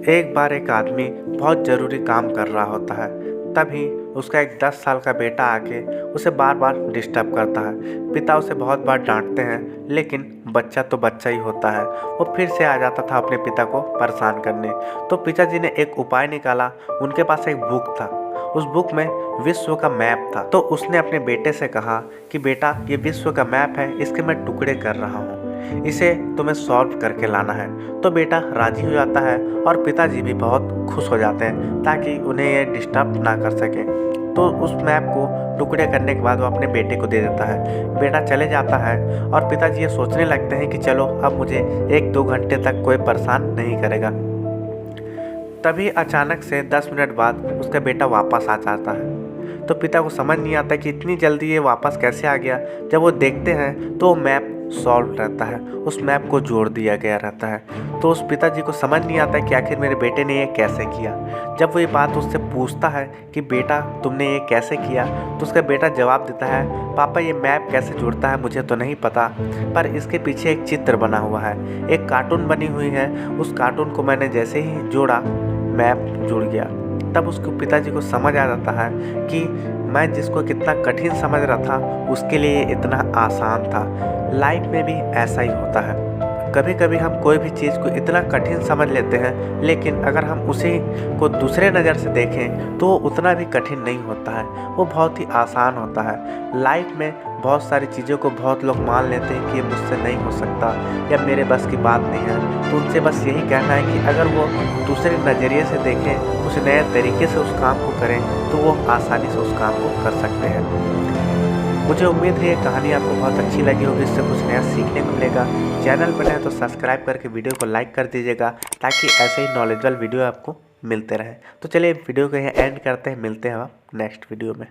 एक बार एक आदमी बहुत ज़रूरी काम कर रहा होता है। तभी उसका एक 10 साल का बेटा आके उसे बार बार डिस्टर्ब करता है। पिता उसे बहुत बार डांटते हैं, लेकिन बच्चा तो बच्चा ही होता है। वो फिर से आ जाता था अपने पिता को परेशान करने। तो पिताजी ने एक उपाय निकाला। उनके पास एक बुक था। उस बुक में विश्व का मैप था। तो उसने अपने बेटे से कहा कि बेटा, ये विश्व का मैप है, इसके मैं टुकड़े कर रहा हूँ, इसे तुम्हें सॉल्व करके लाना है। तो बेटा राजी हो जाता है और पिताजी भी बहुत खुश हो जाते हैं ताकि उन्हें ये डिस्टर्ब ना कर सके। तो उस मैप को टुकड़े करने के बाद वो अपने बेटे को दे देता है। बेटा चले जाता है और पिताजी ये सोचने लगते हैं कि चलो अब मुझे 1-2 घंटे तक कोई परेशान नहीं करेगा। तभी अचानक से 10 मिनट बाद उसका बेटा वापस आ जाता है। तो पिता को समझ नहीं आता कि इतनी जल्दी ये वापस कैसे आ गया। जब वो देखते हैं तो मैप सॉल्व रहता है, उस मैप को जोड़ दिया गया रहता है। तो उस पिताजी को समझ नहीं आता कि आखिर मेरे बेटे ने ये कैसे किया। जब वो ये बात उससे पूछता है कि बेटा तुमने ये कैसे किया, तो उसका बेटा जवाब देता है, पापा ये मैप कैसे जुड़ता है मुझे तो नहीं पता, पर इसके पीछे एक चित्र बना हुआ है, एक कार्टून बनी हुई है। उस कार्टून को मैंने जैसे ही जोड़ा मैप जुड़ गया। तब उसके पिताजी को समझ आ जाता है कि मैं जिसको कितना कठिन समझ रहा था उसके लिए इतना आसान था। लाइफ में भी ऐसा ही होता है। कभी कभी हम कोई भी चीज़ को इतना कठिन समझ लेते हैं, लेकिन अगर हम उसी को दूसरे नज़र से देखें तो वो उतना भी कठिन नहीं होता है, वो बहुत ही आसान होता है। लाइफ में बहुत सारी चीज़ों को बहुत लोग मान लेते हैं कि ये मुझसे नहीं हो सकता या मेरे बस की बात नहीं है। तो उनसे बस यही कहना है कि अगर वो दूसरे नज़रिए से देखें, कुछ नए तरीके से उस काम को करें, तो वो आसानी से उस काम को कर सकते हैं। मुझे उम्मीद है ये कहानी आपको बहुत अच्छी लगी होगी, इससे कुछ नया सीखने को मिलेगा। चैनल पर है तो सब्सक्राइब करके वीडियो को लाइक कर दीजिएगा ताकि ऐसे ही नॉलेजेबल वीडियो आपको मिलते रहे। तो चलिए वीडियो को यहाँ एंड करते हैं, मिलते हैं आप नेक्स्ट वीडियो में।